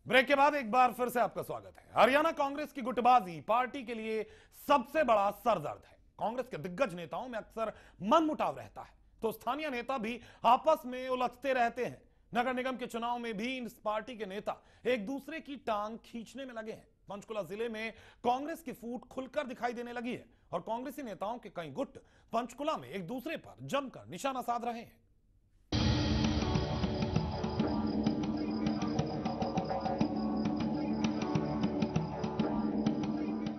Break के बाद एक बार फिर से आपका स्वागत है। हरियाणा कांग्रेस की गुटबाजी पार्टी के लिए सबसे बड़ा सरदर्द है। कांग्रेस के दिग्गज नेताओं में अक्सर मनमुटाव रहता है, तो स्थानीय नेता भी आपस में उलझते रहते हैं। नगर निगम के चुनाव में भी इस पार्टी के नेता एक दूसरे की टांग खींचने में लगे हैं। पंचकुला जिले में कांग्रेस की फूट खुलकर दिखाई देने लगी है और कांग्रेसी नेताओं के कई गुट पंचकुला में एक दूसरे पर जमकर निशाना साध रहे हैं।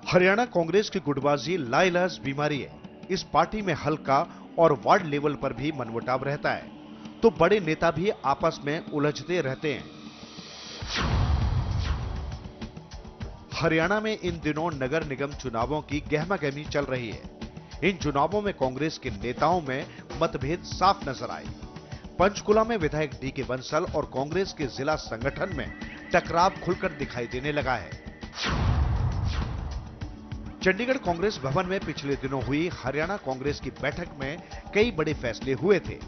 हरियाणा कांग्रेस की गुटबाजी लाइलाज बीमारी है। इस पार्टी में हल्का और वार्ड लेवल पर भी मनमुटाव रहता है, तो बड़े नेता भी आपस में उलझते रहते हैं। हरियाणा में इन दिनों नगर निगम चुनावों की गहमागहमी चल रही है। इन चुनावों में कांग्रेस के नेताओं में मतभेद साफ नजर आए। पंचकुला में विधायक डी के बंसल और कांग्रेस के जिला संगठन में टकराव खुलकर दिखाई देने लगा है। चंडीगढ़ कांग्रेस भवन में पिछले दिनों हुई हरियाणा कांग्रेस की बैठक में कई बड़े फैसले हुए थे।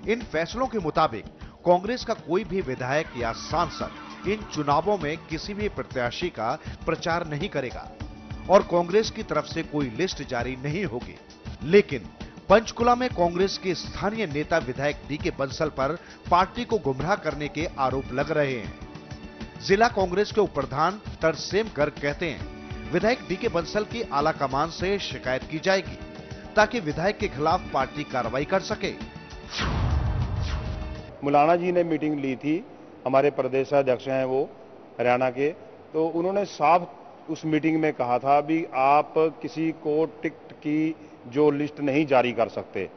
इन फैसलों के मुताबिक कांग्रेस का कोई भी विधायक या सांसद इन चुनावों में किसी भी प्रत्याशी का प्रचार नहीं करेगा और कांग्रेस की तरफ से कोई लिस्ट जारी नहीं होगी। लेकिन पंचकुला में कांग्रेस के स्थानीय नेता विधायक डी के बंसल पर पार्टी को गुमराह करने के आरोप लग रहे हैं। जिला कांग्रेस के उप प्रधान तरसेम गर्ग कहते हैं, विधायक डी के बंसल की आला कमान से शिकायत की जाएगी ताकि विधायक के खिलाफ पार्टी कार्रवाई कर सके। मुलाना जी ने मीटिंग ली थी, हमारे प्रदेशाध्यक्ष हैं वो हरियाणा के, तो उन्होंने साफ उस मीटिंग में कहा था भी आप किसी को टिकट की जो लिस्ट नहीं जारी कर सकते।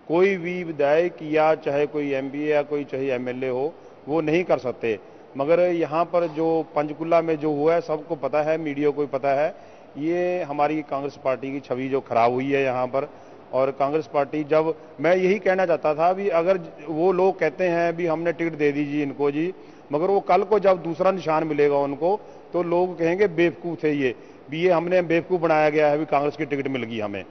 कोई भी विधायक या चाहे कोई एमपी या कोई चाहे एमएलए हो, वो नहीं कर सकते। मगर यहाँ पर जो पंचकुला में जो हुआ है सबको पता है, मीडिया को भी पता है। ये हमारी कांग्रेस पार्टी की छवि जो खराब हुई है यहाँ पर। और कांग्रेस पार्टी, जब मैं यही कहना चाहता था भी अगर वो लोग कहते हैं भी हमने टिकट दे दीजिए इनको जी, मगर वो कल को जब दूसरा निशान मिलेगा उनको तो लोग कहेंगे बेवकूफ़ थे ये हमने बेवकूफ़ बनाया गया है, भी कांग्रेस की टिकट मिल गई हमें।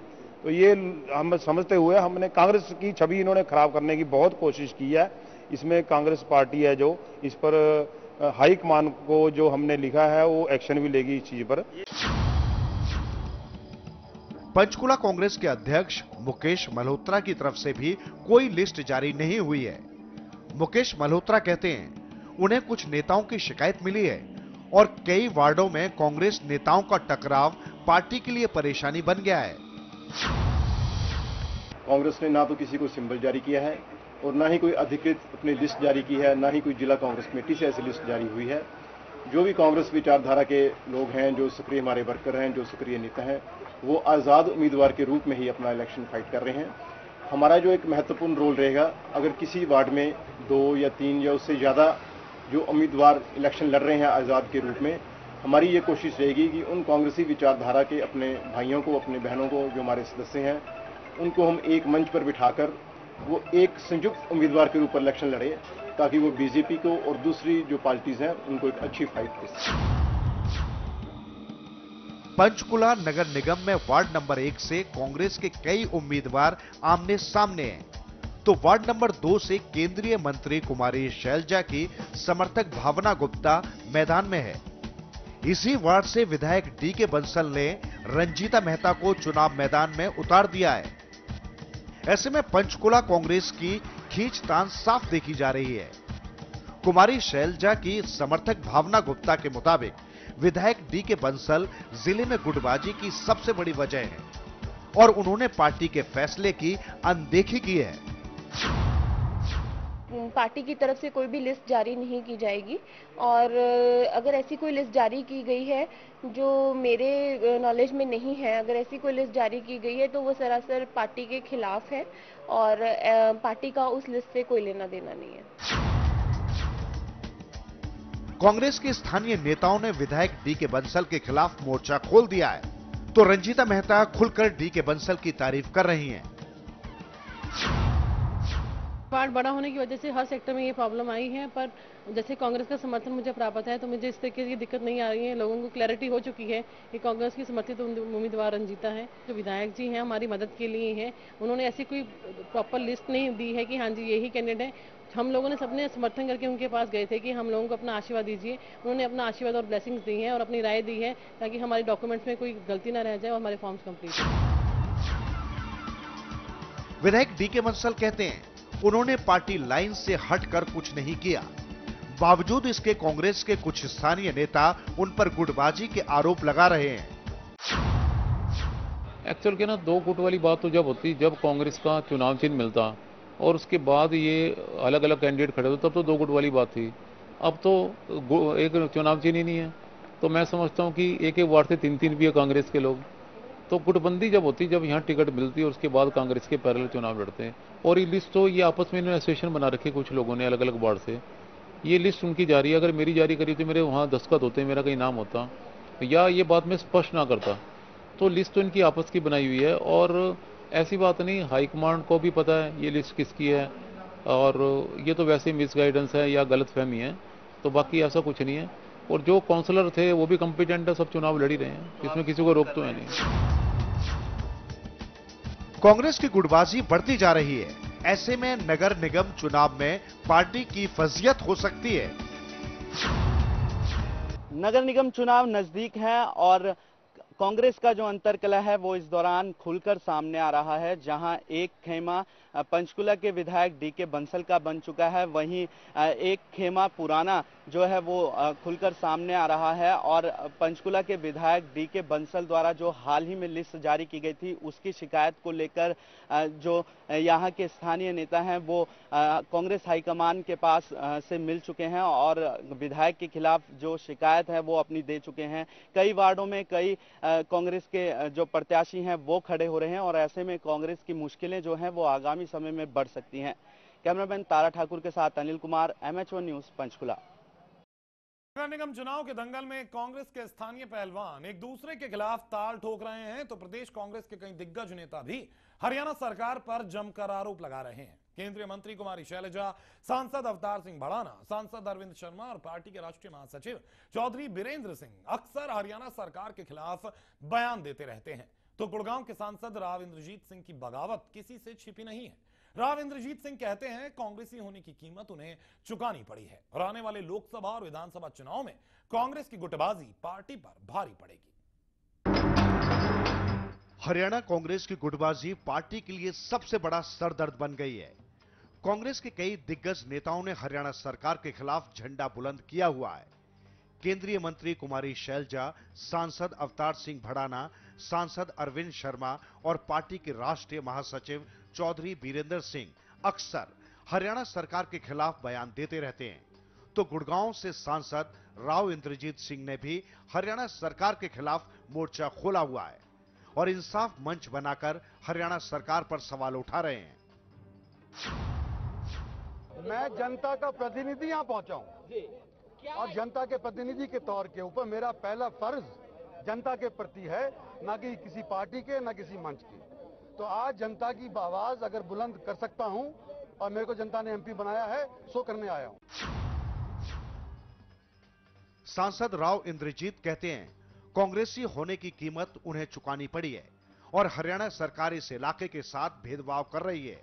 तो ये हम समझते हुए हमने कांग्रेस की छवि इन्होंने खराब करने की बहुत कोशिश की है। इसमें कांग्रेस पार्टी है जो इस पर हाईकमान को जो हमने लिखा है वो एक्शन भी लेगी इस चीज पर। पंचकुला कांग्रेस के अध्यक्ष मुकेश मल्होत्रा की तरफ से भी कोई लिस्ट जारी नहीं हुई है। मुकेश मल्होत्रा कहते हैं, उन्हें कुछ नेताओं की शिकायत मिली है और कई वार्डों में कांग्रेस नेताओं का टकराव पार्टी के लिए परेशानी बन गया है। कांग्रेस ने ना तो किसी को सिंबल जारी किया है और ना ही कोई अधिकृत अपनी लिस्ट जारी की है, ना ही कोई जिला कांग्रेस कमेटी से ऐसी लिस्ट जारी हुई है। जो भी कांग्रेस विचारधारा के लोग हैं, जो सक्रिय हमारे वर्कर हैं, जो सक्रिय नेता हैं, वो आज़ाद उम्मीदवार के रूप में ही अपना इलेक्शन फाइट कर रहे हैं। हमारा जो एक महत्वपूर्ण रोल रहेगा, अगर किसी वार्ड में 2 या 3 या उससे ज़्यादा जो उम्मीदवार इलेक्शन लड़ रहे हैं आज़ाद के रूप में, हमारी ये कोशिश रहेगी कि उन कांग्रेसी विचारधारा के अपने भाइयों को, अपने बहनों को, जो हमारे सदस्य हैं, उनको हम एक मंच पर बिठाकर वो एक संयुक्त उम्मीदवार के ऊपर इलेक्शन लड़े, ताकि वो बीजेपी को और दूसरी जो पार्टीज हैं उनको एक अच्छी फाइट दे सके। पंचकुला नगर निगम में वार्ड नंबर 1 से कांग्रेस के कई उम्मीदवार आमने सामने हैं, तो वार्ड नंबर 2 से केंद्रीय मंत्री कुमारी शैलजा की समर्थक भावना गुप्ता मैदान में है। इसी वार्ड से विधायक डी के बंसल ने रंजीता मेहता को चुनाव मैदान में उतार दिया है। ऐसे में पंचकुला कांग्रेस की खींचतान साफ देखी जा रही है। कुमारी शैलजा की समर्थक भावना गुप्ता के मुताबिक विधायक डी के बंसल जिले में गुटबाजी की सबसे बड़ी वजह है और उन्होंने पार्टी के फैसले की अनदेखी की है। पार्टी की तरफ से कोई भी लिस्ट जारी नहीं की जाएगी और अगर ऐसी कोई लिस्ट जारी की गई है जो मेरे नॉलेज में नहीं है, अगर ऐसी कोई लिस्ट जारी की गई है तो वो सरासर पार्टी के खिलाफ है और पार्टी का उस लिस्ट से कोई लेना देना नहीं है। कांग्रेस के स्थानीय नेताओं ने विधायक डी के बंसल के खिलाफ मोर्चा खोल दिया है, तो रंजीता मेहता खुलकर डी के बंसल की तारीफ कर रही हैं। वार्ड बड़ा होने की वजह से हर सेक्टर में ये प्रॉब्लम आई है, पर जैसे कांग्रेस का समर्थन मुझे प्राप्त है तो मुझे इस तरीके की दिक्कत नहीं आ रही है। लोगों को क्लैरिटी हो चुकी है कि कांग्रेस की समर्थित उम्मीदवार रंजीता है। जो विधायक जी हैं हमारी मदद के लिए हैं, उन्होंने ऐसी कोई प्रॉपर लिस्ट नहीं दी है कि हाँ जी यही कैंडिडेट है। हम लोगों ने सबने समर्थन करके उनके पास गए थे कि हम लोगों को अपना आशीर्वाद दीजिए। उन्होंने अपना आशीर्वाद और ब्लेसिंग्स दी हैं और अपनी राय दी है ताकि हमारे डॉक्यूमेंट्स में कोई गलती ना रह जाए और हमारे फॉर्म्स कंप्लीट हो। विधायक डीके बंसल कहते हैं उन्होंने पार्टी लाइन से हटकर कुछ नहीं किया। बावजूद इसके कांग्रेस के कुछ स्थानीय नेता उन पर गुटबाजी के आरोप लगा रहे हैं। एक्चुअल के ना दो गुट वाली बात तो जब होती जब कांग्रेस का चुनाव चिन्ह मिलता और उसके बाद ये अलग अलग कैंडिडेट खड़े होते तब तो दो गुट वाली बात थी। अब तो एक चुनाव चिन्ह ही नहीं है। तो मैं समझता हूँ कि एक एक वार्ड से तीन तीन भी है कांग्रेस के लोग। तो गुटबंदी जब होती जब यहाँ टिकट मिलती है और उसके बाद कांग्रेस के पैरेलल चुनाव लड़ते हैं। और ये लिस्ट तो ये आपस में एसोसिएशन बना रखे कुछ लोगों ने अलग अलग वार्ड से। ये लिस्ट उनकी जारी है। अगर मेरी जारी करी तो मेरे वहाँ दस्तखत होते, मेरा कहीं नाम होता या ये बात मैं स्पष्ट ना करता। तो लिस्ट तो इनकी आपस की बनाई हुई है और ऐसी बात नहीं, हाईकमांड को भी पता है ये लिस्ट किसकी है और ये तो वैसे मिसगाइडेंस है या गलतफहमी है। तो बाकी ऐसा कुछ नहीं है। और जो काउंसलर थे वो भी कॉम्पिटेंट है, सब चुनाव लड़ ही रहे हैं, इसमें किसी को रोक तो है नहीं। कांग्रेस की गुटबाजी बढ़ती जा रही है। ऐसे में नगर निगम चुनाव में पार्टी की फजीयत हो सकती है। नगर निगम चुनाव नजदीक है और कांग्रेस का जो अंतर्कलह है वो इस दौरान खुलकर सामने आ रहा है। जहां एक खेमा पंचकुला के विधायक डीके बंसल का बन चुका है, वहीं एक खेमा पुराना जो है वो खुलकर सामने आ रहा है। और पंचकुला के विधायक डीके बंसल द्वारा जो हाल ही में लिस्ट जारी की गई थी उसकी शिकायत को लेकर जो यहाँ के स्थानीय नेता हैं वो कांग्रेस हाईकमान के पास से मिल चुके हैं और विधायक के खिलाफ जो शिकायत है वो अपनी दे चुके हैं। कई वार्डों में कई कांग्रेस के जो प्रत्याशी हैं वो खड़े हो रहे हैं और ऐसे में कांग्रेस की मुश्किलें जो हैं वो आगामी समय में बढ़ सकती हैं। कैमरामैन तारा ठाकुर के साथ अनिल कुमार, MH1 न्यूज, पंचकुला। नगर निगम चुनाव के दंगल में कांग्रेस के स्थानीय पहलवान एक दूसरे के खिलाफ ताल ठोक रहे हैं तो प्रदेश कांग्रेस के कई दिग्गज नेता भी हरियाणा सरकार पर जमकर आरोप लगा रहे हैं। केंद्रीय मंत्री कुमारी शैलजा, सांसद अवतार सिंह भड़ाना, सांसद अरविंद शर्मा और पार्टी के राष्ट्रीय महासचिव चौधरी बीरेंद्र सिंह अक्सर हरियाणा सरकार के खिलाफ बयान देते रहते हैं। तो गुड़गांव के सांसद राव इंद्रजीत सिंह की बगावत किसी से छिपी नहीं है। राव इंद्रजीत सिंह कहते हैं कांग्रेसी होने की कीमत उन्हें चुकानी पड़ी है और आने वाले लोकसभा और विधानसभा चुनाव में कांग्रेस की गुटबाजी पार्टी पर भारी पड़ेगी। हरियाणा कांग्रेस की गुटबाजी पार्टी के लिए सबसे बड़ा सरदर्द बन गई है। कांग्रेस के कई दिग्गज नेताओं ने हरियाणा सरकार के खिलाफ झंडा बुलंद किया हुआ है। केंद्रीय मंत्री कुमारी शैलजा, सांसद अवतार सिंह भड़ाना, सांसद अरविंद शर्मा और पार्टी के राष्ट्रीय महासचिव चौधरी बीरेंद्र सिंह अक्सर हरियाणा सरकार के खिलाफ बयान देते रहते हैं। तो गुड़गांव से सांसद राव इंद्रजीत सिंह ने भी हरियाणा सरकार के खिलाफ मोर्चा खोला हुआ है और इंसाफ मंच बनाकर हरियाणा सरकार पर सवाल उठा रहे हैं। मैं जनता का प्रतिनिधि यहां पहुंचा हूं और जनता के प्रतिनिधि के तौर के ऊपर मेरा पहला फर्ज जनता के प्रति है, ना कि किसी पार्टी के ना किसी मंच के। तो आज जनता की आवाज अगर बुलंद कर सकता हूं और मेरे को जनता ने MP बनाया है, सो करने आया हूं। सांसद राव इंद्रजीत कहते हैं कांग्रेसी होने की कीमत उन्हें चुकानी पड़ी है और हरियाणा सरकार इस इलाके के साथ भेदभाव कर रही है।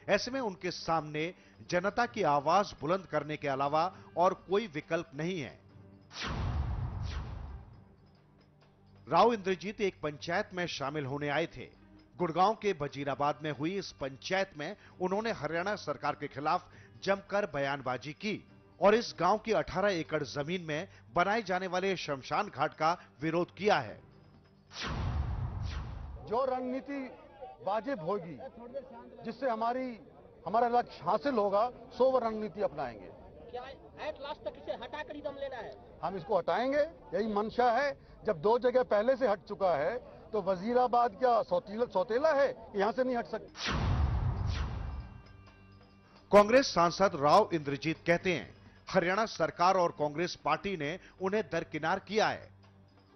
ऐसे में उनके सामने जनता की आवाज बुलंद करने के अलावा और कोई विकल्प नहीं है। राव इंद्रजीत एक पंचायत में शामिल होने आए थे। गुड़गांव के वजीराबाद में हुई इस पंचायत में उन्होंने हरियाणा सरकार के खिलाफ जमकर बयानबाजी की और इस गांव की 18 एकड़ जमीन में बनाए जाने वाले शमशान घाट का विरोध किया है। जो रणनीति वाजिब होगी, जिससे हमारा लक्ष्य हासिल होगा, सो वो रणनीति अपनाएंगे। क्या एट लास्ट तक इसे हटाकर ही दम लेना है? हम इसको हटाएंगे, यही मंशा है। जब 2 जगह पहले से हट चुका है तो वजीराबाद क्या सौतेला है, यहां से नहीं हट सकता। कांग्रेस सांसद राव इंद्रजीत कहते हैं हरियाणा सरकार और कांग्रेस पार्टी ने उन्हें दरकिनार किया है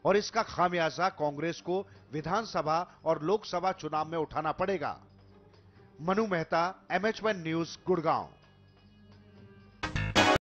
और इसका खामियाजा कांग्रेस को विधानसभा और लोकसभा चुनाव में उठाना पड़ेगा। Manu Mehta, MH1 news, Gurgaon.